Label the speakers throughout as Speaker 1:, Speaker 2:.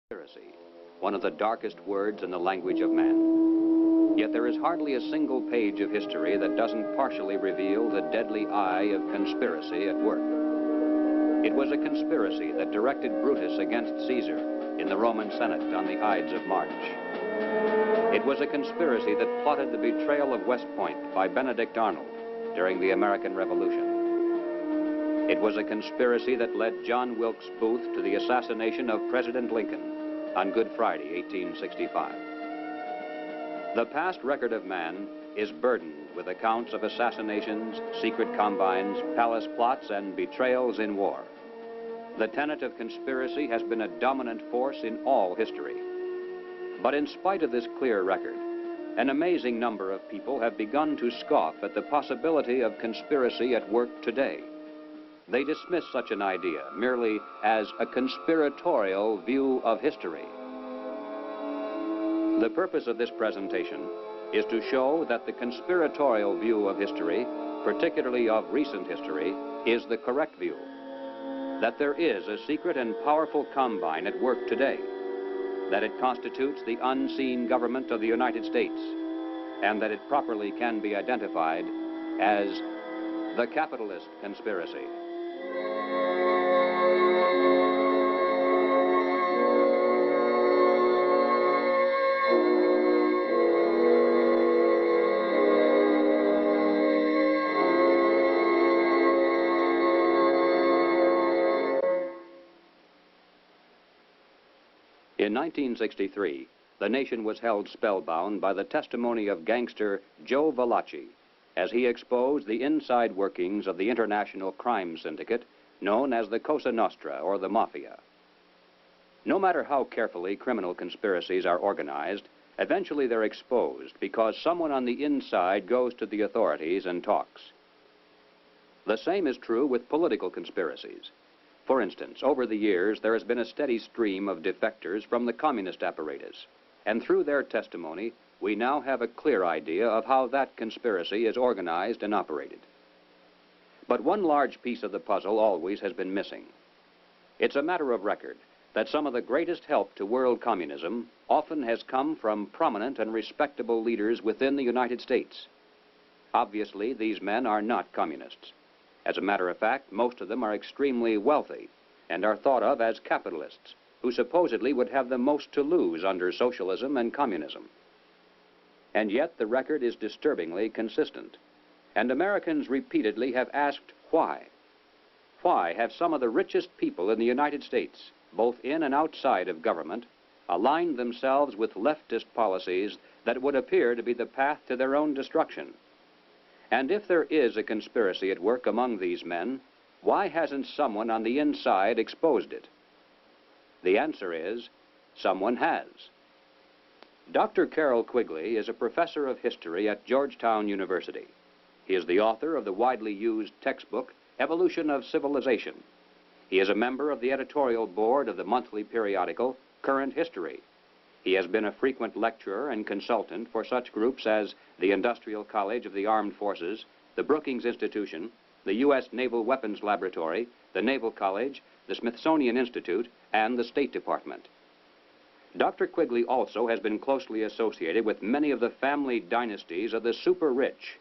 Speaker 1: Conspiracy, one of the darkest words in the language of man. Yet there is hardly a single page of history that doesn't partially reveal the deadly eye of conspiracy at work. It was a conspiracy that directed Brutus against Caesar in the Roman Senate on the Ides of March. It was a conspiracy that plotted the betrayal of West Point by Benedict Arnold during the American Revolution. It was a conspiracy that led John Wilkes Booth to the assassination of President Lincoln on Good Friday, 1865. The past record of man is burdened with accounts of assassinations, secret combines, palace plots, and betrayals in war. The tenet of conspiracy has been a dominant force in all history. But in spite of this clear record, an amazing number of people have begun to scoff at the possibility of conspiracy at work today. They dismiss such an idea merely as a conspiratorial view of history. The purpose of this presentation is to show that the conspiratorial view of history, particularly of recent history, is the correct view. That there is a secret and powerful combine at work today, that it constitutes the unseen government of the United States, and that it properly can be identified as the capitalist conspiracy. In 1963, the nation was held spellbound by the testimony of gangster Joe Valachi as he exposed the inside workings of the international crime syndicate known as the Cosa Nostra, or the Mafia. No matter how carefully criminal conspiracies are organized, eventually they're exposed because someone on the inside goes to the authorities and talks. The same is true with political conspiracies. For instance, over the years, there has been a steady stream of defectors from the communist apparatus, and through their testimony, we now have a clear idea of how that conspiracy is organized and operated. But one large piece of the puzzle always has been missing. It's a matter of record that some of the greatest help to world communism often has come from prominent and respectable leaders within the United States. Obviously, these men are not communists. As a matter of fact, most of them are extremely wealthy and are thought of as capitalists who supposedly would have the most to lose under socialism and communism. And yet the record is disturbingly consistent, and Americans repeatedly have asked why. Why have some of the richest people in the United States, both in and outside of government, aligned themselves with leftist policies that would appear to be the path to their own destruction? And if there is a conspiracy at work among these men, why hasn't someone on the inside exposed it? The answer is, someone has. Dr. Carroll Quigley is a professor of history at Georgetown University. He is the author of the widely used textbook, Evolution of Civilization. He is a member of the editorial board of the monthly periodical, Current History. He has been a frequent lecturer and consultant for such groups as the Industrial College of the Armed Forces, the Brookings Institution, the U.S. Naval Weapons Laboratory, the Naval College, the Smithsonian Institute, and the State Department. Dr. Quigley also has been closely associated with many of the family dynasties of the super-rich.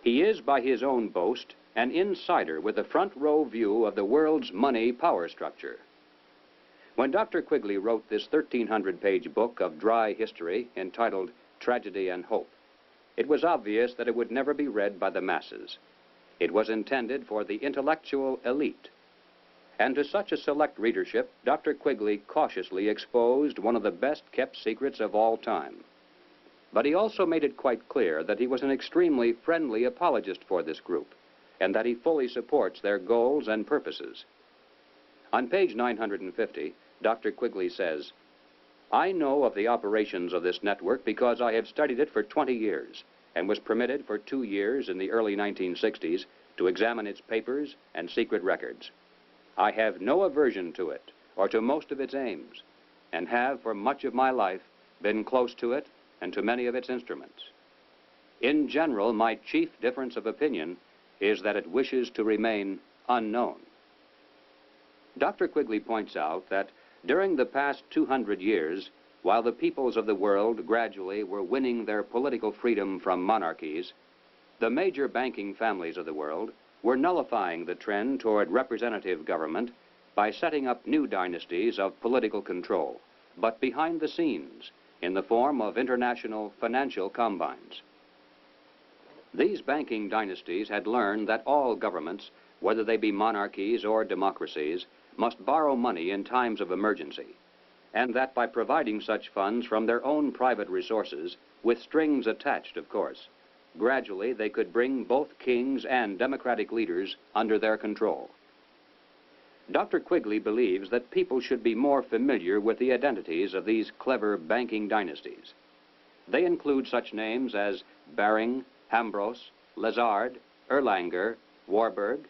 Speaker 1: He is, by his own boast, an insider with a front-row view of the world's money power structure. When Dr. Quigley wrote this 1,300-page book of dry history entitled Tragedy and Hope, it was obvious that it would never be read by the masses. It was intended for the intellectual elite. And to such a select readership, Dr. Quigley cautiously exposed one of the best-kept secrets of all time. But he also made it quite clear that he was an extremely friendly apologist for this group, and that he fully supports their goals and purposes. On page 950, Dr. Quigley says, "I know of the operations of this network because I have studied it for 20 years and was permitted for 2 years in the early 1960s to examine its papers and secret records. I have no aversion to it or to most of its aims, and have for much of my life been close to it and to many of its instruments. In general, my chief difference of opinion is that it wishes to remain unknown." Dr. Quigley points out that During the past 200 years, while the peoples of the world gradually were winning their political freedom from monarchies, the major banking families of the world were nullifying the trend toward representative government by setting up new dynasties of political control, but behind the scenes, in the form of international financial combines. These banking dynasties had learned that all governments, whether they be monarchies or democracies, must borrow money in times of emergency, and that by providing such funds from their own private resources, with strings attached, of course, gradually they could bring both kings and democratic leaders under their control. Dr. Quigley believes that people should be more familiar with the identities of these clever banking dynasties. They include such names as Baring, Hambros, Lazard, Erlanger, Warburg,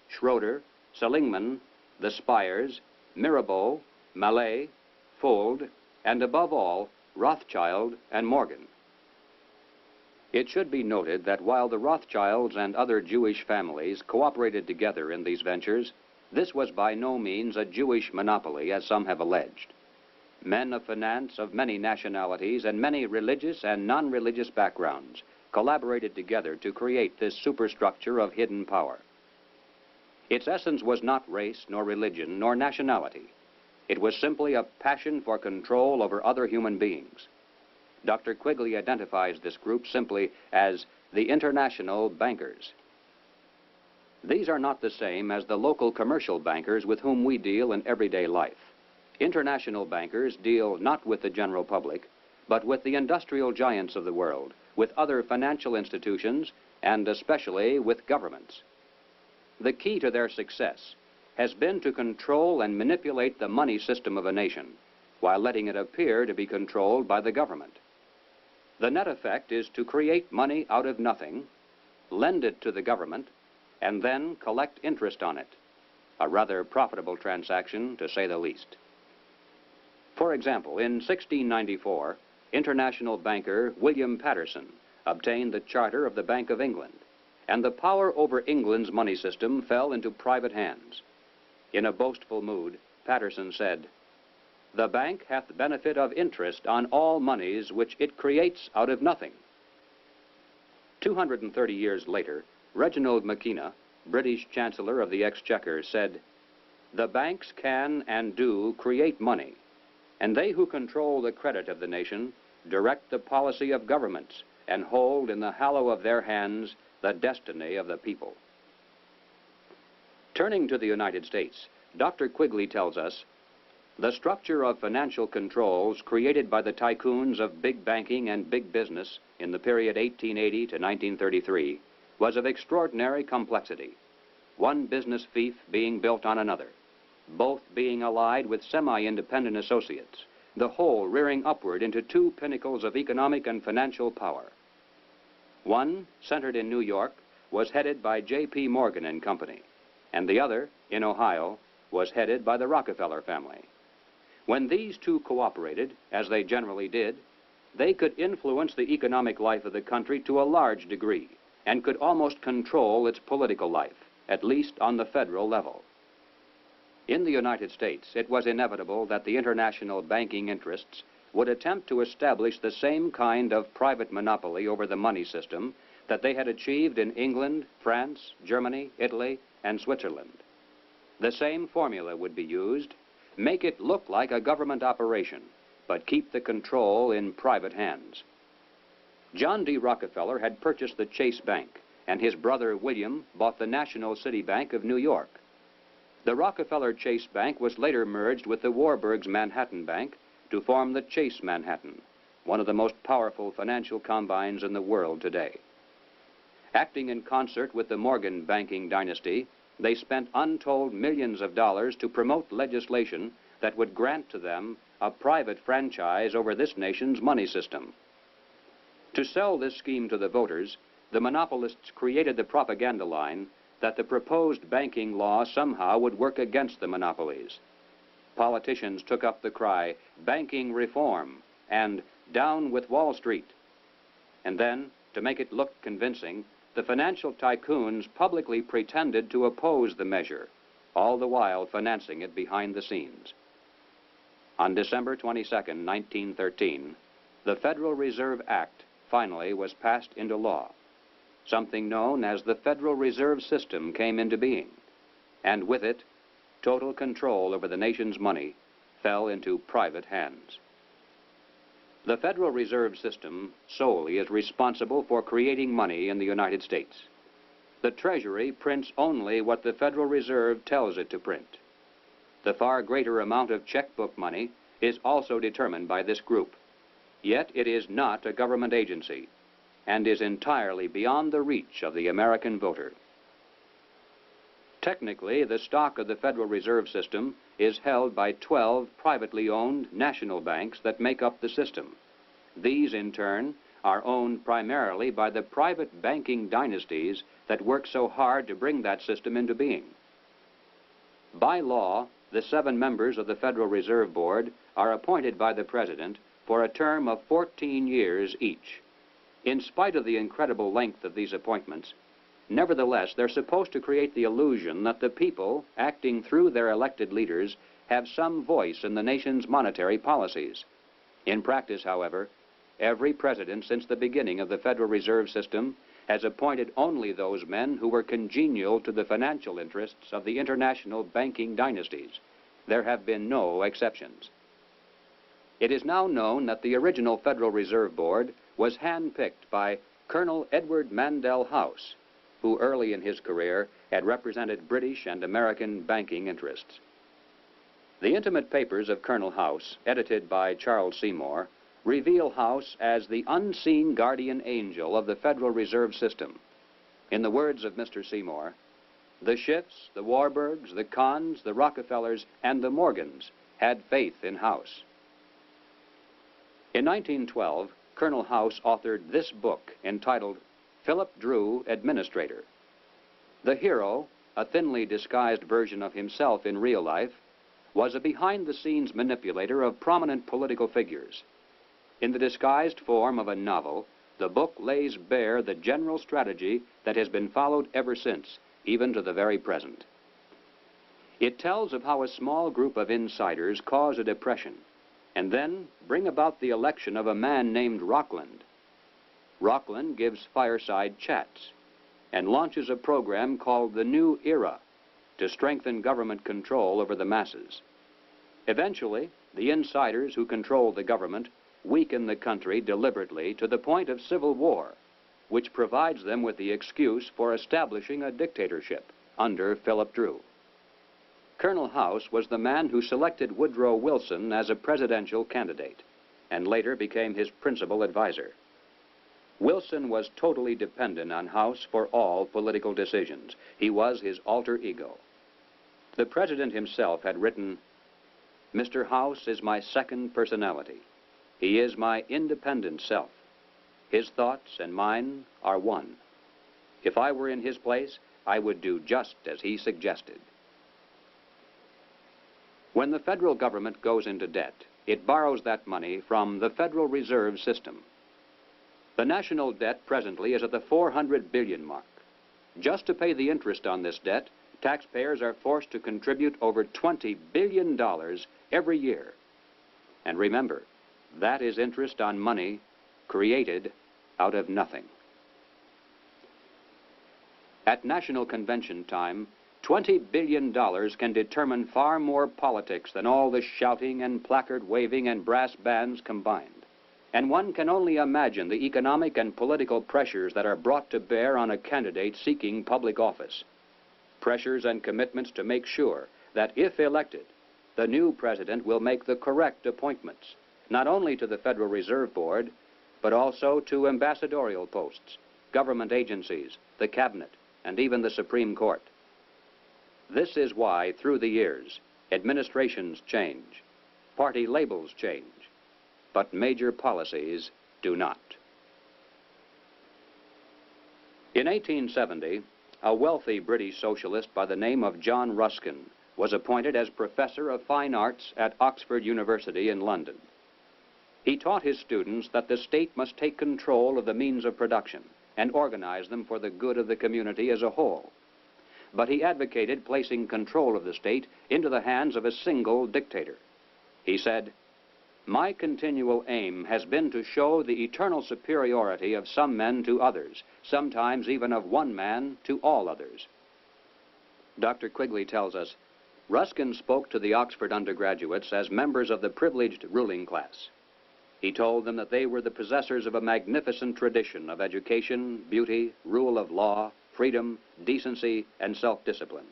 Speaker 1: Schroeder, Seligman, the Spires, Mirabeau, Mallet, Fould, and above all, Rothschild and Morgan. It should be noted that while the Rothschilds and other Jewish families cooperated together in these ventures, this was by no means a Jewish monopoly, as some have alleged. Men of finance of many nationalities and many religious and non-religious backgrounds collaborated together to create this superstructure of hidden power. Its essence was not race, nor religion, nor nationality. It was simply a passion for control over other human beings. Dr. Quigley identifies this group simply as the international bankers. These are not the same as the local commercial bankers with whom we deal in everyday life. International bankers deal not with the general public, but with the industrial giants of the world, with other financial institutions, and especially with governments. The key to their success has been to control and manipulate the money system of a nation, while letting it appear to be controlled by the government. The net effect is to create money out of nothing, lend it to the government, and then collect interest on it. A rather profitable transaction, to say the least. For example, in 1694, international banker William Patterson obtained the charter of the Bank of England, and the power over England's money system fell into private hands. In a boastful mood, Patterson said, "The bank hath benefit of interest on all monies which it creates out of nothing." 230 years later, Reginald Mackina, British Chancellor of the Exchequer, said, "The banks can and do create money, and they who control the credit of the nation direct the policy of governments and hold in the hollow of their hands the destiny of the people." Turning to the United States, Dr. Quigley tells us, "The structure of financial controls created by the tycoons of big banking and big business in the period 1880 to 1933 was of extraordinary complexity, one business fief being built on another, both being allied with semi-independent associates, the whole rearing upward into two pinnacles of economic and financial power. One, centered in New York, was headed by J.P. Morgan and Company, and the other, in Ohio, was headed by the Rockefeller family. When these two cooperated, as they generally did, they could influence the economic life of the country to a large degree, and could almost control its political life, at least on the federal level. In the United States, it was inevitable that the international banking interests would attempt to establish the same kind of private monopoly over the money system that they had achieved in England, France, Germany, Italy, and Switzerland. The same formula would be used: make it look like a government operation, but keep the control in private hands. John D. Rockefeller had purchased the Chase Bank, and his brother William bought the National City Bank of New York. The Rockefeller Chase Bank was later merged with the Warburg's Manhattan Bank to form the Chase Manhattan, one of the most powerful financial combines in the world today. Acting in concert with the Morgan banking dynasty, they spent untold millions of dollars to promote legislation that would grant to them a private franchise over this nation's money system. To sell this scheme to the voters, the monopolists created the propaganda line that the proposed banking law somehow would work against the monopolies. Politicians took up the cry, "Banking reform," and "Down with Wall Street." And then, to make it look convincing, the financial tycoons publicly pretended to oppose the measure, all the while financing it behind the scenes. On December 22, 1913, the Federal Reserve Act finally was passed into law. Something known as the Federal Reserve System came into being, and with it, total control over the nation's money fell into private hands. The Federal Reserve System solely is responsible for creating money in the United States. The Treasury prints only what the Federal Reserve tells it to print. The far greater amount of checkbook money is also determined by this group. Yet it is not a government agency and is entirely beyond the reach of the American voter. Technically, the stock of the Federal Reserve System is held by 12 privately owned national banks that make up the system. These, in turn, are owned primarily by the private banking dynasties that work so hard to bring that system into being. By law, the 7 members of the Federal Reserve Board are appointed by the President for a term of 14 years each. In spite of the incredible length of these appointments, nevertheless, they're supposed to create the illusion that the people, acting through their elected leaders, have some voice in the nation's monetary policies. In practice, however, every president since the beginning of the Federal Reserve System has appointed only those men who were congenial to the financial interests of the international banking dynasties. There have been no exceptions. It is now known that the original Federal Reserve Board was handpicked by Colonel Edward Mandell House, who early in his career had represented British and American banking interests. The intimate papers of Colonel House, edited by Charles Seymour, reveal House as the unseen guardian angel of the Federal Reserve System. In the words of Mr. Seymour, the Schiffs, the Warburgs, the Kahns, the Rockefellers, and the Morgans had faith in House. In 1912, Colonel House authored this book entitled Philip Dru, Administrator. The hero, a thinly disguised version of himself in real life, was a behind-the-scenes manipulator of prominent political figures. In the disguised form of a novel, the book lays bare the general strategy that has been followed ever since, even to the very present. It tells of how a small group of insiders cause a depression and then bring about the election of a man named Rockland. Rockland gives fireside chats and launches a program called the New Era to strengthen government control over the masses. Eventually, the insiders who control the government weaken the country deliberately to the point of civil war, which provides them with the excuse for establishing a dictatorship under Philip Dru. Colonel House was the man who selected Woodrow Wilson as a presidential candidate and later became his principal advisor. Wilson was totally dependent on House for all political decisions. He was his alter ego. The president himself had written, "Mr. House is my second personality. He is my independent self. His thoughts and mine are one. If I were in his place, I would do just as he suggested." When the federal government goes into debt, it borrows that money from the Federal Reserve System. The national debt presently is at the 400 billion mark. Just to pay the interest on this debt, taxpayers are forced to contribute over $20 billion every year. And remember, that is interest on money created out of nothing. At National Convention time, $20 billion can determine far more politics than all the shouting and placard waving and brass bands combined. And one can only imagine the economic and political pressures that are brought to bear on a candidate seeking public office. Pressures and commitments to make sure that if elected, the new president will make the correct appointments, not only to the Federal Reserve Board, but also to ambassadorial posts, government agencies, the cabinet, and even the Supreme Court. This is why, through the years, administrations change, party labels change, but major policies do not. In 1870, a wealthy British socialist by the name of John Ruskin was appointed as Professor of Fine Arts at Oxford University in London. He taught his students that the state must take control of the means of production and organize them for the good of the community as a whole. But he advocated placing control of the state into the hands of a single dictator. He said, "My continual aim has been to show the eternal superiority of some men to others, sometimes even of one man to all others." Dr. Quigley tells us, Ruskin spoke to the Oxford undergraduates as members of the privileged ruling class. He told them that they were the possessors of a magnificent tradition of education, beauty, rule of law, freedom, decency, and self-discipline.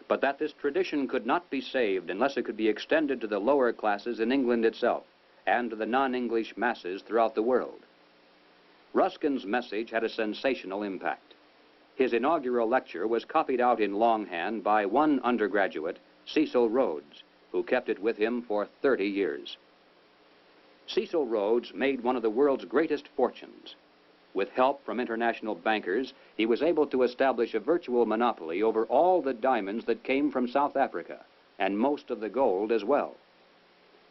Speaker 1: But that this tradition could not be saved unless it could be extended to the lower classes in England itself and to the non-English masses throughout the world. Ruskin's message had a sensational impact. His inaugural lecture was copied out in longhand by one undergraduate, Cecil Rhodes, who kept it with him for 30 years. Cecil Rhodes made one of the world's greatest fortunes. With help from international bankers, he was able to establish a virtual monopoly over all the diamonds that came from South Africa, and most of the gold as well.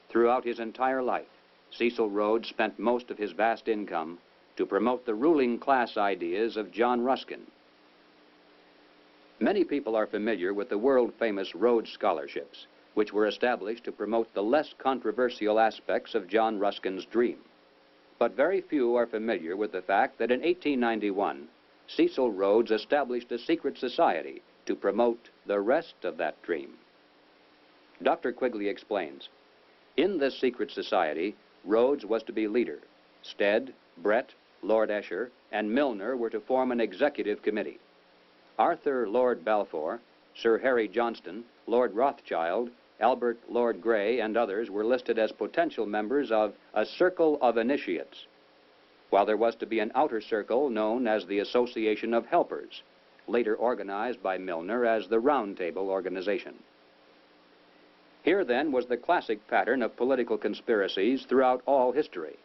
Speaker 1: Throughout his entire life, Cecil Rhodes spent most of his vast income to promote the ruling class ideas of John Ruskin. Many people are familiar with the world-famous Rhodes Scholarships, which were established to promote the less controversial aspects of John Ruskin's dream. But very few are familiar with the fact that in 1891, Cecil Rhodes established a secret society to promote the rest of that dream. Dr. Quigley explains, in this secret society, Rhodes was to be leader. Stead, Brett, Lord Esher, and Milner were to form an executive committee. Arthur Lord Balfour, Sir Harry Johnston, Lord Rothschild, Albert Lord Grey, and others were listed as potential members of a circle of initiates, while there was to be an outer circle known as the Association of Helpers, later organized by Milner as the Round Table Organization. Here, then, was the classic pattern of political conspiracies throughout all history.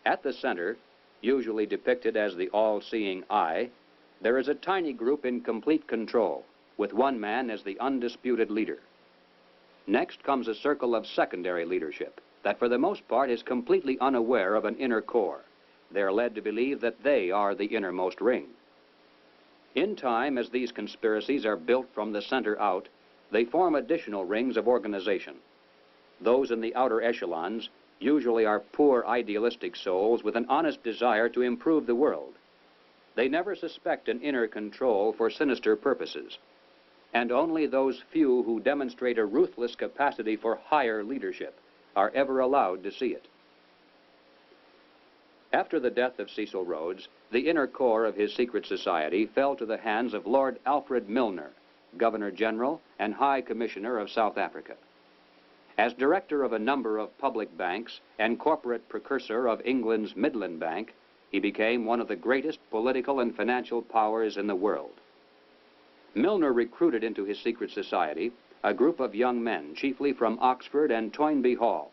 Speaker 1: At the center, usually depicted as the all-seeing eye, there is a tiny group in complete control, with one man as the undisputed leader. Next comes a circle of secondary leadership that for the most part is completely unaware of an inner core. They're led to believe that they are the innermost ring. In time, as these conspiracies are built from the center out, they form additional rings of organization. Those in the outer echelons usually are poor idealistic souls with an honest desire to improve the world. They never suspect an inner control for sinister purposes, and only those few who demonstrate a ruthless capacity for higher leadership are ever allowed to see it. After the death of Cecil Rhodes, the inner core of his secret society fell to the hands of Lord Alfred Milner, Governor-General and High Commissioner of South Africa. As director of a number of public banks and corporate precursor of England's Midland Bank, he became one of the greatest political and financial powers in the world. Milner recruited into his secret society a group of young men, chiefly from Oxford and Toynbee Hall.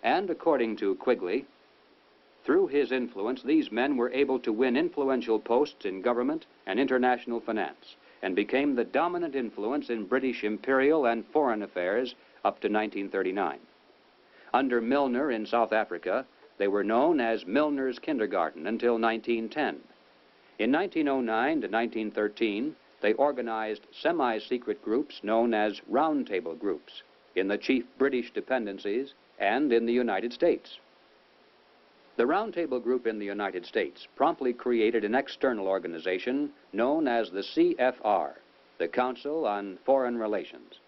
Speaker 1: And according to Quigley, through his influence, these men were able to win influential posts in government and international finance, and became the dominant influence in British imperial and foreign affairs up to 1939. Under Milner in South Africa, they were known as Milner's Kindergarten until 1910. In 1909 to 1913, they organized semi-secret groups known as Round Table groups in the chief British dependencies and in the United States. The Round Table group in the United States promptly created an external organization known as the CFR, the Council on Foreign Relations.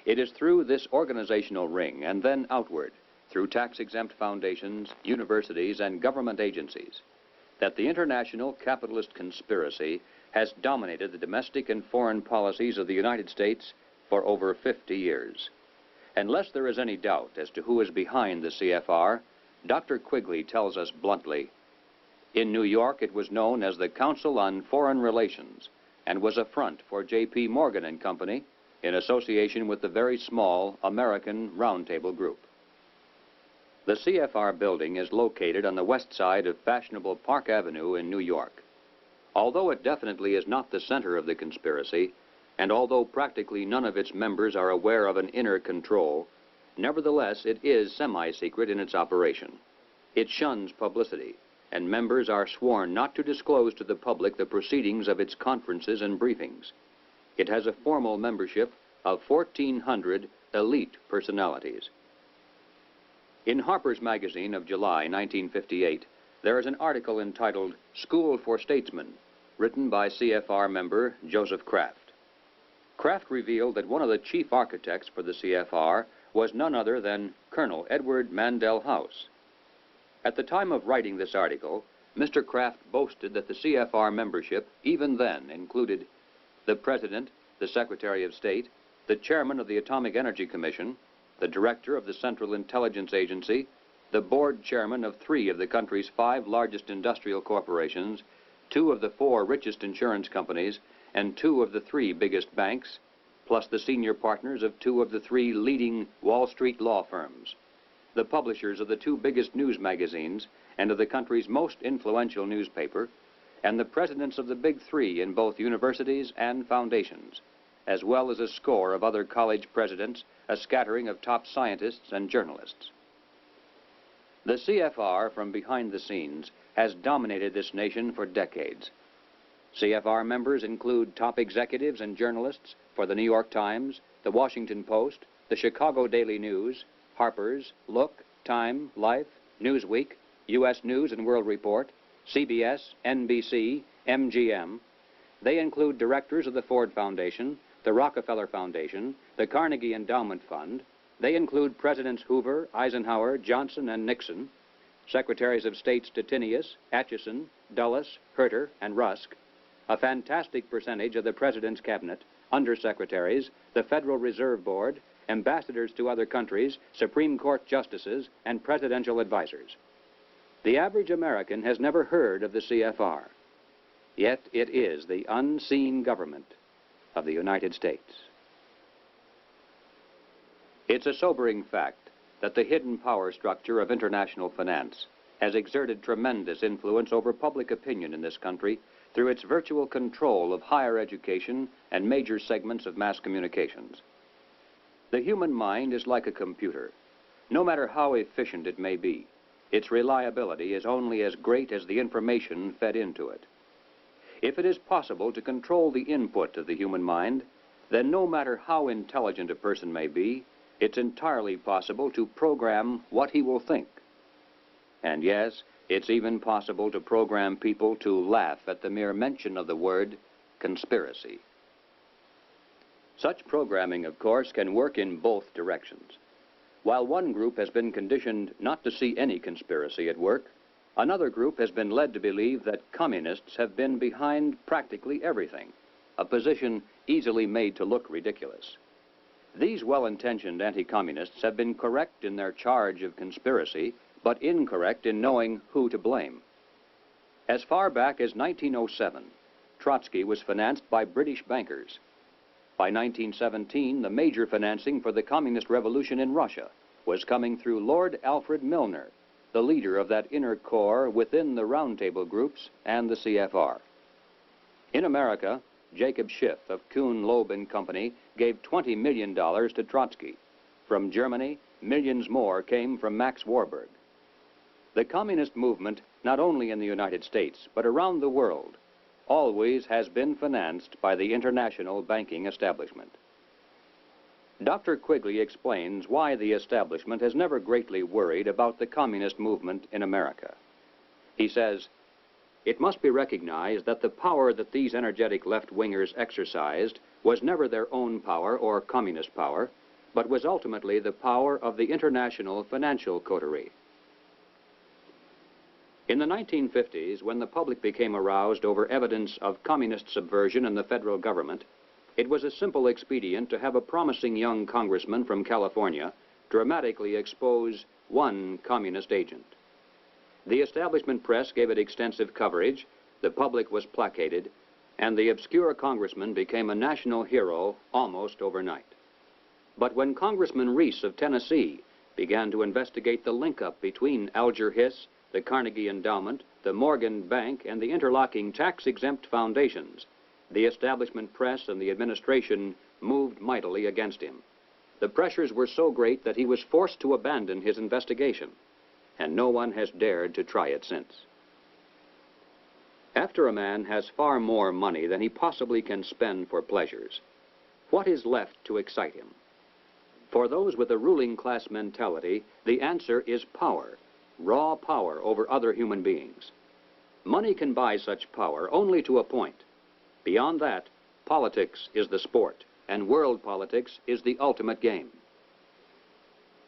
Speaker 1: It is through this organizational ring and then outward, through tax-exempt foundations, universities, and government agencies, that the international capitalist conspiracy has dominated the domestic and foreign policies of the United States for over 50 years. Unless there is any doubt as to who is behind the CFR, Dr. Quigley tells us bluntly, in New York it was known as the Council on Foreign Relations and was a front for J.P. Morgan and Company in association with the very small American Round Table Group. The CFR building is located on the west side of fashionable Park Avenue in New York. Although it definitely is not the center of the conspiracy, and although practically none of its members are aware of an inner control, nevertheless it is semi-secret in its operation. It shuns publicity, and members are sworn not to disclose to the public the proceedings of its conferences and briefings. It has a formal membership of 1,400 elite personalities. In Harper's Magazine of July 1958, there is an article entitled School for Statesmen, written by CFR member Joseph Kraft. Kraft revealed that one of the chief architects for the CFR was none other than Colonel Edward Mandell House. At the time of writing this article, Mr. Kraft boasted that the CFR membership even then included the President, the Secretary of State, the Chairman of the Atomic Energy Commission, the Director of the Central Intelligence Agency, the Board Chairman of 3 of the country's 5 largest industrial corporations, 2 of the 4 richest insurance companies, and 2 of the 3 biggest banks, plus the senior partners of 2 of the 3 leading Wall Street law firms, the publishers of the 2 biggest news magazines and of the country's most influential newspaper, and the presidents of the big 3 in both universities and foundations, as well as a score of other college presidents, a scattering of top scientists and journalists. The CFR, from behind the scenes, has dominated this nation for decades. CFR members include top executives and journalists for the New York Times, the Washington Post, the Chicago Daily News, Harper's, Look, Time, Life, Newsweek, U.S. News and World Report, CBS, NBC, MGM. They include directors of the Ford Foundation, the Rockefeller Foundation, the Carnegie Endowment Fund. They include Presidents Hoover, Eisenhower, Johnson, and Nixon, Secretaries of State Stettinius, Atchison, Dulles, Herter, and Rusk, a fantastic percentage of the President's Cabinet, undersecretaries, the Federal Reserve Board, ambassadors to other countries, Supreme Court justices, and presidential advisors. The average American has never heard of the CFR, yet it is the unseen government of the United States. It's a sobering fact that the hidden power structure of international finance has exerted tremendous influence over public opinion in this country through its virtual control of higher education and major segments of mass communications. The human mind is like a computer. No matter how efficient it may be, its reliability is only as great as the information fed into it. If it is possible to control the input of the human mind, then no matter how intelligent a person may be, it's entirely possible to program what he will think. And yes, it's even possible to program people to laugh at the mere mention of the word conspiracy. Such programming, of course, can work in both directions. While one group has been conditioned not to see any conspiracy at work, another group has been led to believe that communists have been behind practically everything, a position easily made to look ridiculous. These well-intentioned anti-communists have been correct in their charge of conspiracy, but incorrect in knowing who to blame. As far back as 1907, Trotsky was financed by British bankers. By 1917, the major financing for the communist revolution in Russia was coming through Lord Alfred Milner, the leader of that inner core within the roundtable groups and the CFR. In America, Jacob Schiff of Kuhn, Loeb and Company gave $20 million to Trotsky. From Germany, millions more came from Max Warburg. The communist movement, not only in the United States, but around the world, always has been financed by the international banking establishment. Dr. Quigley explains why the establishment has never greatly worried about the communist movement in America. He says, "It must be recognized that the power that these energetic left-wingers exercised was never their own power or communist power, but was ultimately the power of the international financial coterie." In the 1950s, when the public became aroused over evidence of communist subversion in the federal government, it was a simple expedient to have a promising young congressman from California dramatically expose one communist agent. The establishment press gave it extensive coverage, the public was placated, and the obscure congressman became a national hero almost overnight. But when Congressman Reese of Tennessee began to investigate the link-up between Alger Hiss, the Carnegie Endowment, the Morgan Bank, and the interlocking tax-exempt foundations, the establishment press and the administration moved mightily against him. The pressures were so great that he was forced to abandon his investigation, and no one has dared to try it since. After a man has far more money than he possibly can spend for pleasures, what is left to excite him? For those with a ruling class mentality, the answer is power, raw power over other human beings. Money can buy such power only to a point. Beyond that, politics is the sport, and world politics is the ultimate game.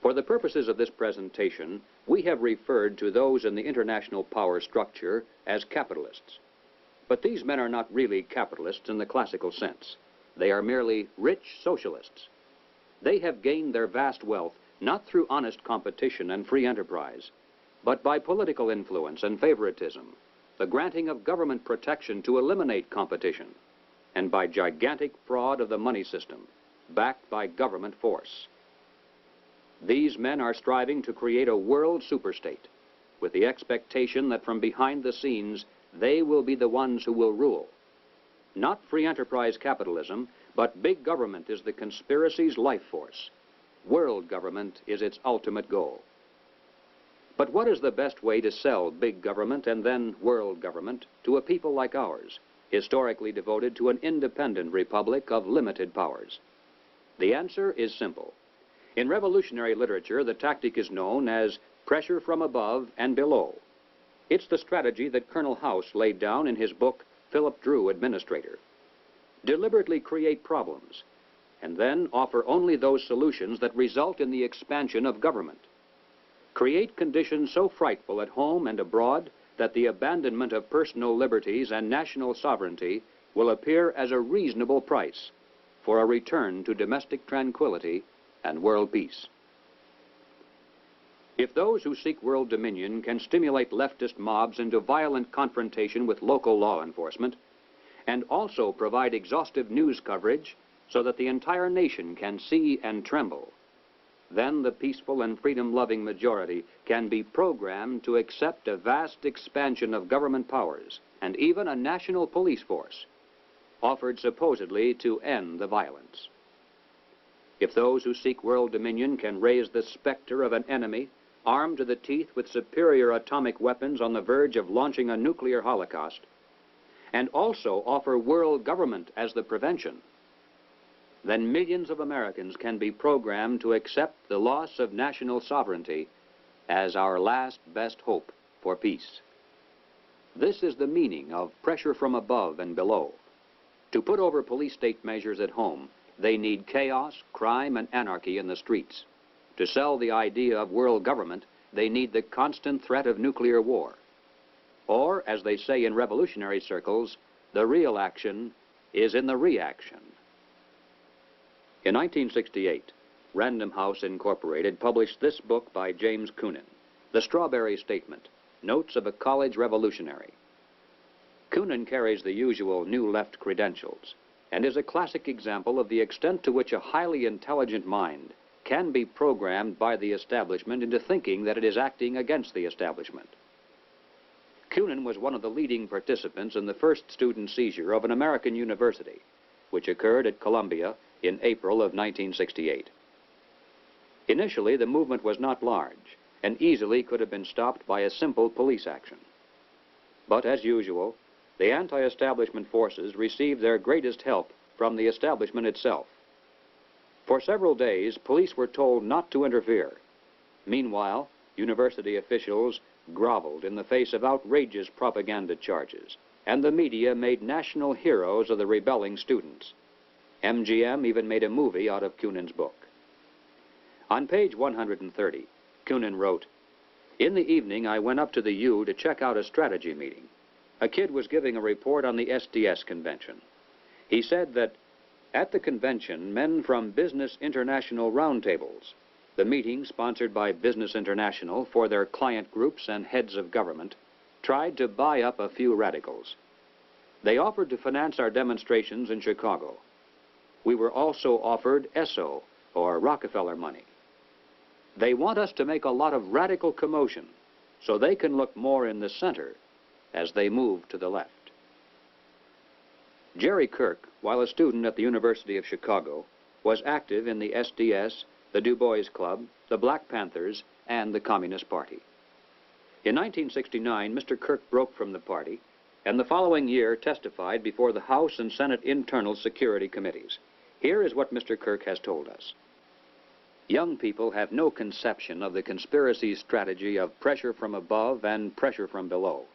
Speaker 1: For the purposes of this presentation, we have referred to those in the international power structure as capitalists. But these men are not really capitalists in the classical sense. They are merely rich socialists. They have gained their vast wealth not through honest competition and free enterprise, but by political influence and favoritism, the granting of government protection to eliminate competition, and by gigantic fraud of the money system, backed by government force. These men are striving to create a world superstate, with the expectation that from behind the scenes, they will be the ones who will rule. Not free enterprise capitalism, but big government is the conspiracy's life force. World government is its ultimate goal. But what is the best way to sell big government and then world government to a people like ours, historically devoted to an independent republic of limited powers? The answer is simple. In revolutionary literature, the tactic is known as pressure from above and below. It's the strategy that Colonel House laid down in his book, Philip Dru, Administrator. Deliberately create problems, and then offer only those solutions that result in the expansion of government. Create conditions so frightful at home and abroad that the abandonment of personal liberties and national sovereignty will appear as a reasonable price for a return to domestic tranquility and world peace. If those who seek world dominion can stimulate leftist mobs into violent confrontation with local law enforcement, and also provide exhaustive news coverage so that the entire nation can see and tremble, then the peaceful and freedom-loving majority can be programmed to accept a vast expansion of government powers and even a national police force, offered supposedly to end the violence. If those who seek world dominion can raise the specter of an enemy armed to the teeth with superior atomic weapons on the verge of launching a nuclear holocaust, and also offer world government as the prevention, then millions of Americans can be programmed to accept the loss of national sovereignty as our last best hope for peace. This is the meaning of pressure from above and below. To put over police state measures at home, they need chaos, crime, and anarchy in the streets. To sell the idea of world government, they need the constant threat of nuclear war. Or, as they say in revolutionary circles, the real action is in the reaction. In 1968, Random House Incorporated published this book by James Coonan, The Strawberry Statement, Notes of a College Revolutionary. Coonan carries the usual New Left credentials and is a classic example of the extent to which a highly intelligent mind can be programmed by the establishment into thinking that it is acting against the establishment. Coonan was one of the leading participants in the first student seizure of an American university, which occurred at Columbia in April of 1968. Initially, the movement was not large and easily could have been stopped by a simple police action. But as usual, the anti-establishment forces received their greatest help from the establishment itself. For several days, police were told not to interfere. Meanwhile, university officials groveled in the face of outrageous propaganda charges, and the media made national heroes of the rebelling students. MGM even made a movie out of Coonan's book. On page 130, Coonan wrote, "In the evening, I went up to the U to check out a strategy meeting. A kid was giving a report on the SDS convention. He said that at the convention, men from Business International roundtables, the meeting sponsored by Business International for their client groups and heads of government, tried to buy up a few radicals. They offered to finance our demonstrations in Chicago. We were also offered ESSO, or Rockefeller money. They want us to make a lot of radical commotion so they can look more in the center as they move to the left." Jerry Kirk, while a student at the University of Chicago, was active in the SDS, the Du Bois Club, the Black Panthers, and the Communist Party. In 1969, Mr. Kirk broke from the party, and the following year testified before the House and Senate Internal Security Committees. Here is what Mr. Kirk has told us. Young people have no conception of the conspiracy's strategy of pressure from above and pressure from below.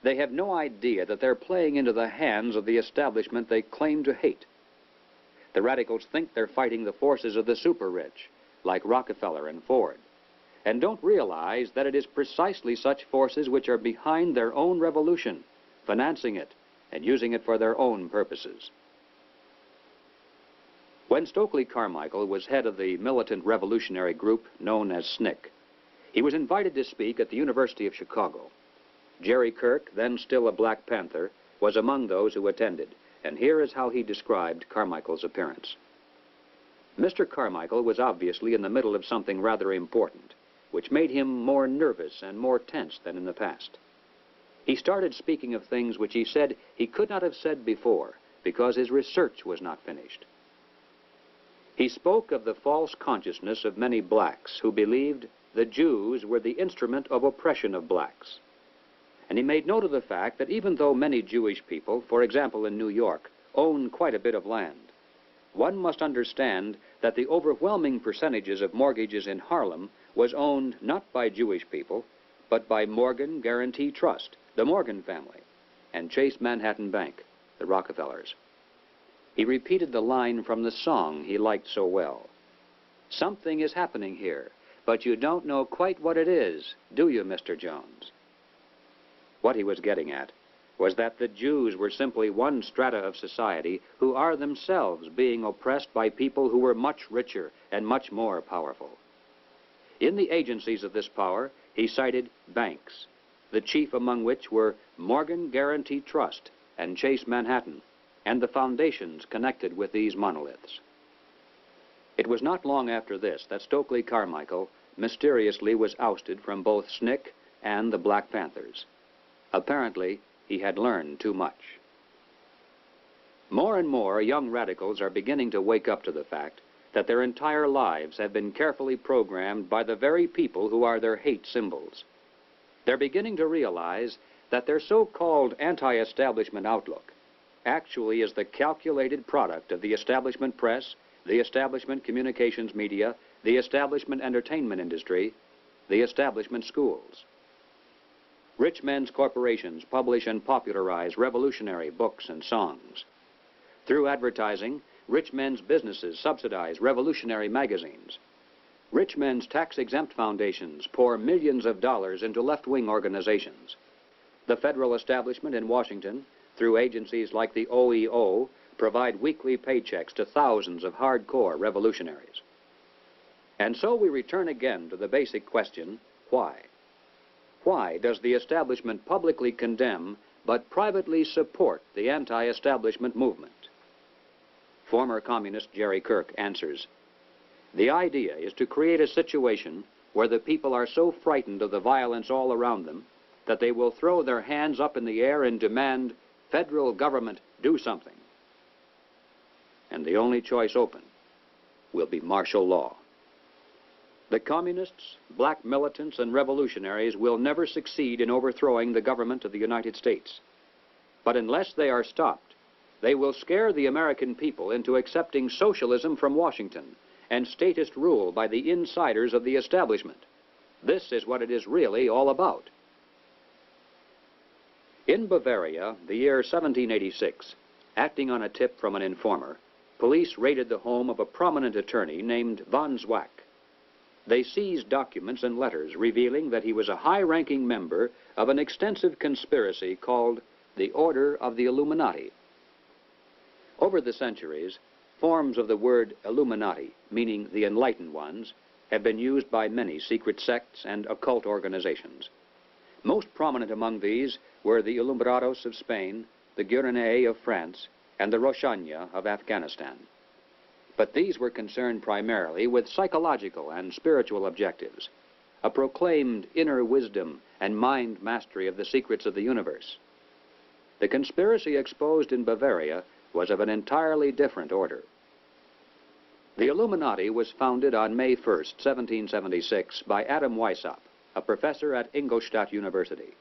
Speaker 1: They have no idea that they're playing into the hands of the establishment they claim to hate. The radicals think they're fighting the forces of the super-rich, like Rockefeller and Ford, and don't realize that it is precisely such forces which are behind their own revolution, financing it and using it for their own purposes. When Stokely Carmichael was head of the militant revolutionary group known as SNCC, he was invited to speak at the University of Chicago. Jerry Kirk, then still a Black Panther, was among those who attended, and here is how he described Carmichael's appearance. Mr. Carmichael was obviously in the middle of something rather important, which made him more nervous and more tense than in the past. He started speaking of things which he said he could not have said before because his research was not finished. He spoke of the false consciousness of many blacks who believed the Jews were the instrument of oppression of blacks. And he made note of the fact that even though many Jewish people, for example in New York, own quite a bit of land, one must understand that the overwhelming percentages of mortgages in Harlem was owned not by Jewish people, but by Morgan Guarantee Trust, the Morgan family, and Chase Manhattan Bank, the Rockefellers. He repeated the line from the song he liked so well. "Something is happening here, but you don't know quite what it is, do you, Mr. Jones?" What he was getting at was that the Jews were simply one strata of society who are themselves being oppressed by people who were much richer and much more powerful. In the agencies of this power, he cited banks, the chief among which were Morgan Guarantee Trust and Chase Manhattan, and the foundations connected with these monoliths. It was not long after this that Stokely Carmichael mysteriously was ousted from both SNCC and the Black Panthers. Apparently, he had learned too much. More and more young radicals are beginning to wake up to the fact that their entire lives have been carefully programmed by the very people who are their hate symbols. They're beginning to realize that their so-called anti-establishment outlook actually is the calculated product of the establishment press, the establishment communications media, the establishment entertainment industry, the establishment schools. Rich men's corporations publish and popularize revolutionary books and songs. Through advertising, rich men's businesses subsidize revolutionary magazines. Rich men's tax-exempt foundations pour millions of dollars into left-wing organizations. The federal establishment in Washington, through agencies like the OEO, provide weekly paychecks to thousands of hardcore revolutionaries. And so we return again to the basic question, why? Why does the establishment publicly condemn but privately support the anti-establishment movement? Former communist Jerry Kirk answers, "The idea is to create a situation where the people are so frightened of the violence all around them that they will throw their hands up in the air and demand, 'Federal government, do something.' And the only choice open will be martial law. The communists, black militants, and revolutionaries will never succeed in overthrowing the government of the United States. But unless they are stopped, they will scare the American people into accepting socialism from Washington and statist rule by the insiders of the establishment. This is what it is really all about." In Bavaria, the year 1786, acting on a tip from an informer, police raided the home of a prominent attorney named von Zwack. They seized documents and letters revealing that he was a high-ranking member of an extensive conspiracy called the Order of the Illuminati. Over the centuries, forms of the word Illuminati, meaning the enlightened ones, have been used by many secret sects and occult organizations. Most prominent among these were the Illuminados of Spain, the Gueronnais of France, and the Roshania of Afghanistan. But these were concerned primarily with psychological and spiritual objectives, a proclaimed inner wisdom and mind mastery of the secrets of the universe. The conspiracy exposed in Bavaria was of an entirely different order. The Illuminati was founded on May 1st, 1776, by Adam Weishaupt, a professor at Ingolstadt University.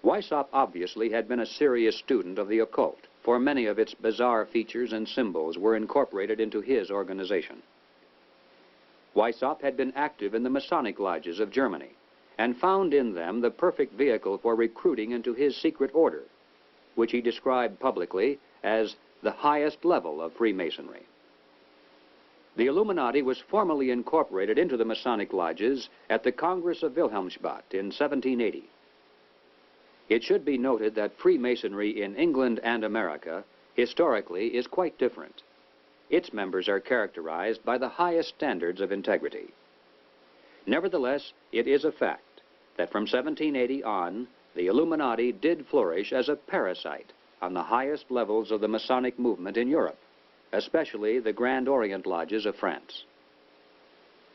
Speaker 1: Weishaupt obviously had been a serious student of the occult, for many of its bizarre features and symbols were incorporated into his organization. Weishaupt had been active in the Masonic lodges of Germany and found in them the perfect vehicle for recruiting into his secret order, which he described publicly as the highest level of Freemasonry. The Illuminati was formally incorporated into the Masonic lodges at the Congress of Wilhelmsbad in 1780. It should be noted that Freemasonry in England and America historically is quite different. Its members are characterized by the highest standards of integrity. Nevertheless, it is a fact that from 1780 on, the Illuminati did flourish as a parasite on the highest levels of the Masonic movement in Europe, especially the Grand Orient lodges of France.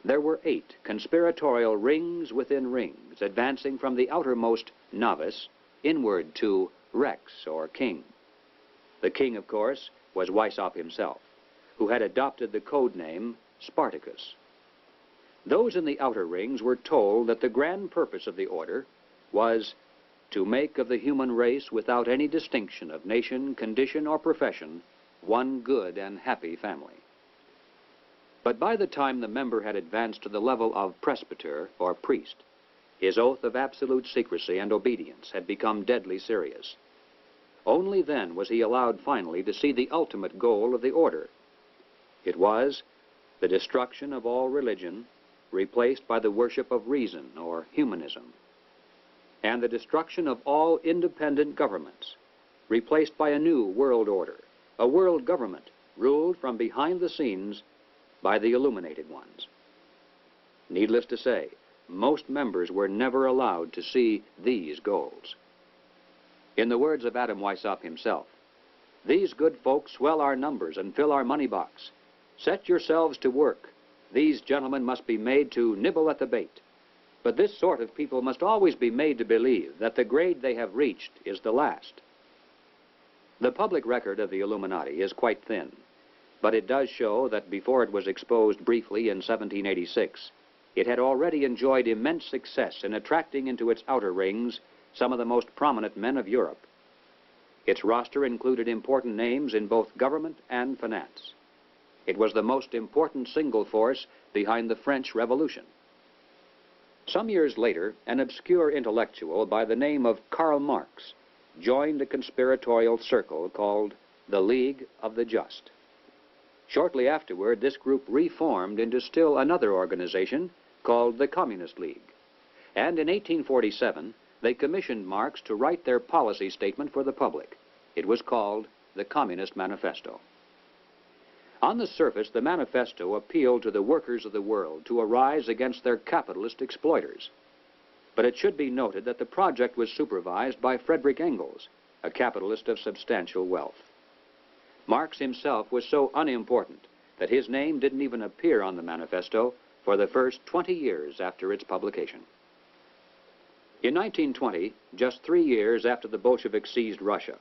Speaker 1: There were 8 conspiratorial rings within rings, advancing from the outermost novice inward to Rex, or king. The king, of course, was Weishaupt himself, who had adopted the code name Spartacus. Those in the outer rings were told that the grand purpose of the order was to make of the human race, without any distinction of nation, condition, or profession, one good and happy family. But by the time the member had advanced to the level of presbyter, or priest, his oath of absolute secrecy and obedience had become deadly serious. Only then was he allowed finally to see the ultimate goal of the order. It was the destruction of all religion, replaced by the worship of reason, or humanism, and the destruction of all independent governments, replaced by a new world order, a world government ruled from behind the scenes by the illuminated ones. Needless to say, most members were never allowed to see these goals. In the words of Adam Weishaupt himself, "These good folks swell our numbers and fill our money box. Set yourselves to work. These gentlemen must be made to nibble at the bait. But this sort of people must always be made to believe that the grade they have reached is the last." The public record of the Illuminati is quite thin, but it does show that before it was exposed briefly in 1786, it had already enjoyed immense success in attracting into its outer rings some of the most prominent men of Europe. Its roster included important names in both government and finance. It was the most important single force behind the French Revolution. Some years later, an obscure intellectual by the name of Karl Marx joined a conspiratorial circle called the League of the Just. Shortly afterward, this group reformed into still another organization called the Communist League. And in 1847, they commissioned Marx to write their policy statement for the public. It was called the Communist Manifesto. On the surface, the manifesto appealed to the workers of the world to arise against their capitalist exploiters. But it should be noted that the project was supervised by Friedrich Engels, a capitalist of substantial wealth. Marx himself was so unimportant that his name didn't even appear on the manifesto for the first 20 years after its publication. In 1920, just 3 years after the Bolsheviks seized Russia,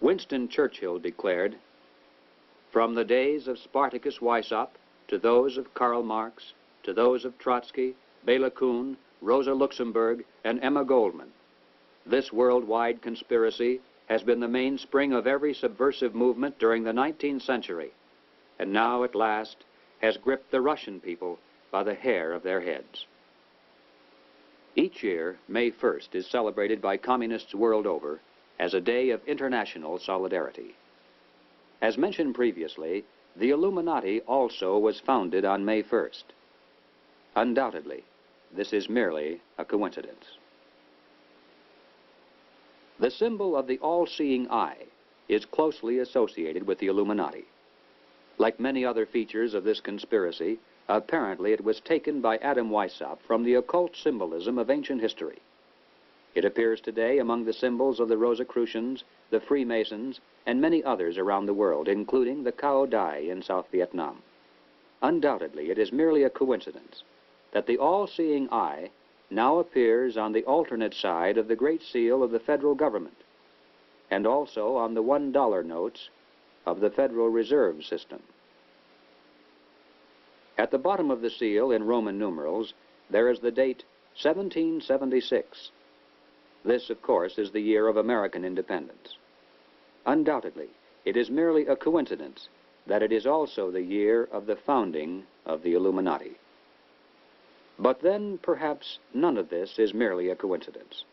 Speaker 1: Winston Churchill declared, "From the days of Spartacus Weishaupt to those of Karl Marx, to those of Trotsky, Bela Kun, Rosa Luxemburg, and Emma Goldman, this worldwide conspiracy has been the mainspring of every subversive movement during the 19th century, and now at last has gripped the Russian people by the hair of their heads." Each year, May 1st is celebrated by communists world over as a day of international solidarity. As mentioned previously, the Illuminati also was founded on May 1st. Undoubtedly, this is merely a coincidence. The symbol of the all-seeing eye is closely associated with the Illuminati. Like many other features of this conspiracy, apparently it was taken by Adam Weishaupt from the occult symbolism of ancient history. It appears today among the symbols of the Rosicrucians, the Freemasons, and many others around the world, including the Cao Dai in South Vietnam. Undoubtedly, it is merely a coincidence that the all-seeing eye now appears on the alternate side of the Great Seal of the federal government, and also on the $1 notes of the Federal Reserve System. At the bottom of the seal, in Roman numerals, there is the date 1776. This, of course, is the year of American independence. Undoubtedly, it is merely a coincidence that it is also the year of the founding of the Illuminati. But then perhaps none of this is merely a coincidence.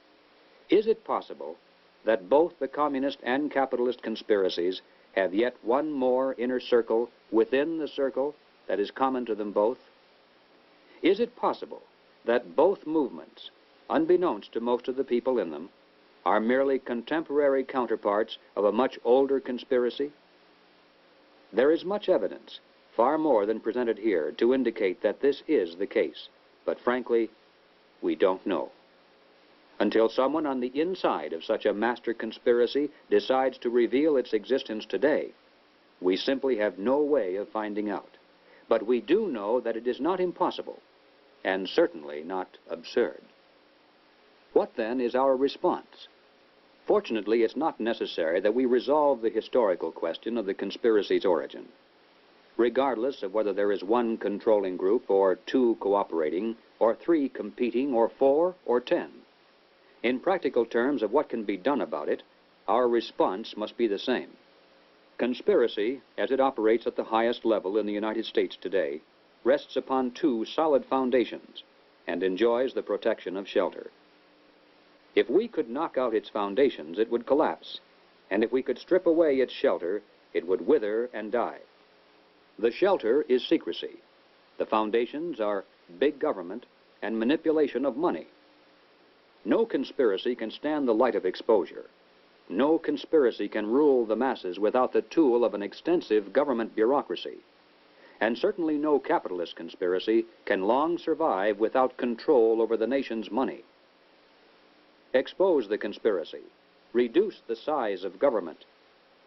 Speaker 1: Is it possible that both the communist and capitalist conspiracies have yet one more inner circle within the circle that is common to them both? Is it possible that both movements, unbeknownst to most of the people in them, are merely contemporary counterparts of a much older conspiracy? There is much evidence, far more than presented here, to indicate that this is the case, but frankly, we don't know. Until someone on the inside of such a master conspiracy decides to reveal its existence today, we simply have no way of finding out. But we do know that it is not impossible, and certainly not absurd. What then is our response? Fortunately, it's not necessary that we resolve the historical question of the conspiracy's origin. Regardless of whether there is one controlling group, or two cooperating, or three competing, or four, or 10. In practical terms of what can be done about it, our response must be the same. Conspiracy, as it operates at the highest level in the United States today, rests upon two solid foundations and enjoys the protection of shelter. If we could knock out its foundations, it would collapse, and if we could strip away its shelter, it would wither and die. The shelter is secrecy. The foundations are big government and manipulation of money. No conspiracy can stand the light of exposure. No conspiracy can rule the masses without the tool of an extensive government bureaucracy. And certainly no capitalist conspiracy can long survive without control over the nation's money. Expose the conspiracy. Reduce the size of government.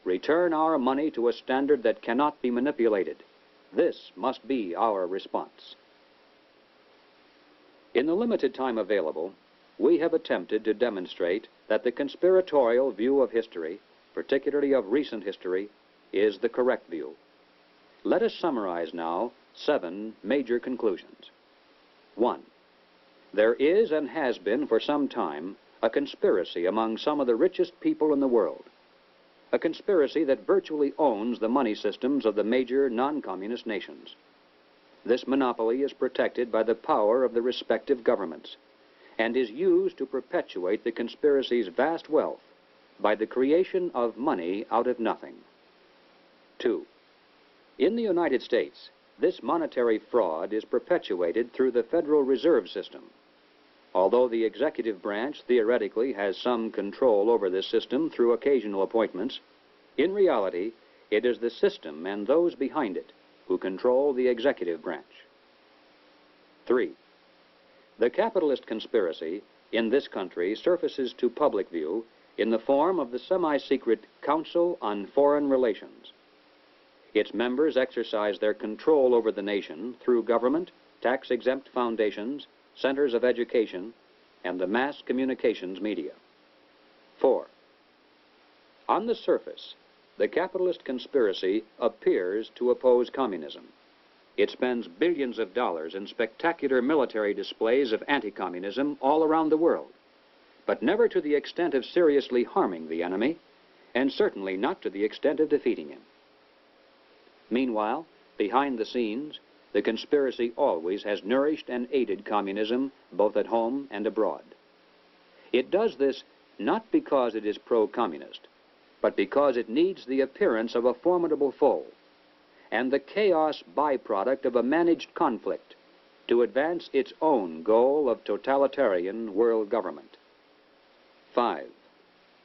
Speaker 1: Return our money to a standard that cannot be manipulated. This must be our response. In the limited time available, we have attempted to demonstrate that the conspiratorial view of history, particularly of recent history, is the correct view. Let us summarize now 7 major conclusions. 1. There is and has been for some time a conspiracy among some of the richest people in the world. A conspiracy that virtually owns the money systems of the major non-communist nations. This monopoly is protected by the power of the respective governments, and is used to perpetuate the conspiracy's vast wealth by the creation of money out of nothing. 2. In the United States, this monetary fraud is perpetuated through the Federal Reserve System. Although the executive branch theoretically has some control over this system through occasional appointments, in reality, it is the system and those behind it who control the executive branch. 3. The capitalist conspiracy in this country surfaces to public view in the form of the semi-secret Council on Foreign Relations. Its members exercise their control over the nation through government, tax-exempt foundations, centers of education, and the mass communications media. 4. On the surface, the capitalist conspiracy appears to oppose communism. It spends billions of dollars in spectacular military displays of anti-communism all around the world, but never to the extent of seriously harming the enemy, and certainly not to the extent of defeating him. Meanwhile, behind the scenes, the conspiracy always has nourished and aided communism both at home and abroad. It does this not because it is pro-communist, but because it needs the appearance of a formidable foe and the chaos byproduct of a managed conflict to advance its own goal of totalitarian world government. 5.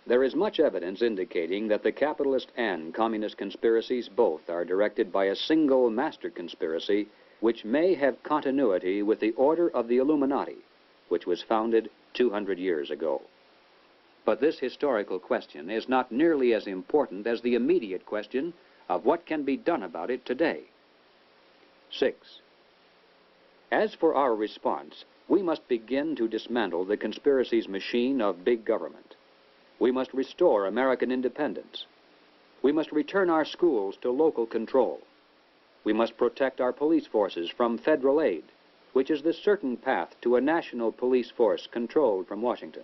Speaker 1: There is much evidence indicating that the capitalist and communist conspiracies both are directed by a single master conspiracy which may have continuity with the order of the Illuminati, which was founded 200 years ago. But this historical question is not nearly as important as the immediate question of what can be done about it today. 6. As for our response, we must begin to dismantle the conspiracy's machine of big government. We must restore American independence. We must return our schools to local control. We must protect our police forces from federal aid, which is the certain path to a national police force controlled from Washington.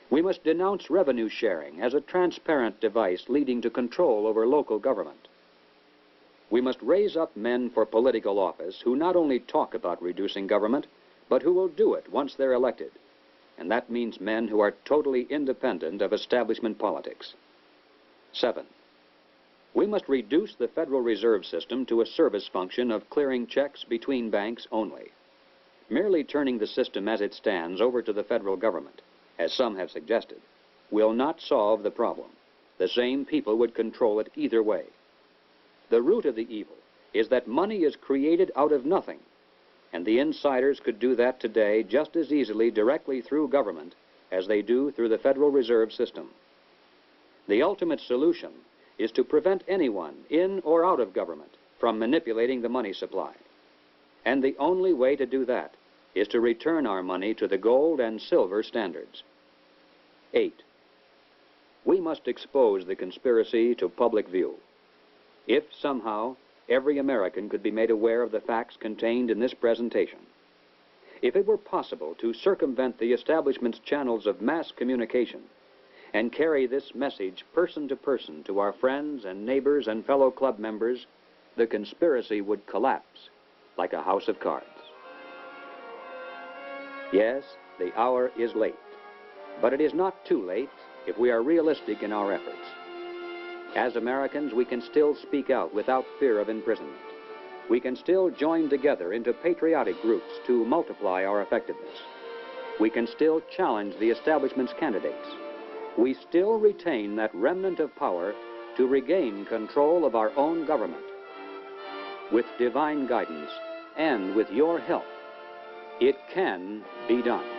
Speaker 1: We must denounce revenue sharing as a transparent device leading to control over local government. We must raise up men for political office who not only talk about reducing government, but who will do it once they're elected. And that means men who are totally independent of establishment politics. 7. We must reduce the Federal Reserve System to a service function of clearing checks between banks only. Merely turning the system as it stands over to the federal government, as some have suggested, will not solve the problem. The same people would control it either way. The root of the evil is that money is created out of nothing, and the insiders could do that today just as easily directly through government as they do through the Federal Reserve System. The ultimate solution is to prevent anyone in or out of government from manipulating the money supply. And the only way to do that is to return our money to the gold and silver standards. 8. We must expose the conspiracy to public view. If somehow every American could be made aware of the facts contained in this presentation, if it were possible to circumvent the establishment's channels of mass communication and carry this message person to person to our friends and neighbors and fellow club members, the conspiracy would collapse like a house of cards. Yes, the hour is late, but it is not too late if we are realistic in our efforts. As Americans, we can still speak out without fear of imprisonment. We can still join together into patriotic groups to multiply our effectiveness. We can still challenge the establishment's candidates. We still retain that remnant of power to regain control of our own government. With divine guidance and with your help, it can be done.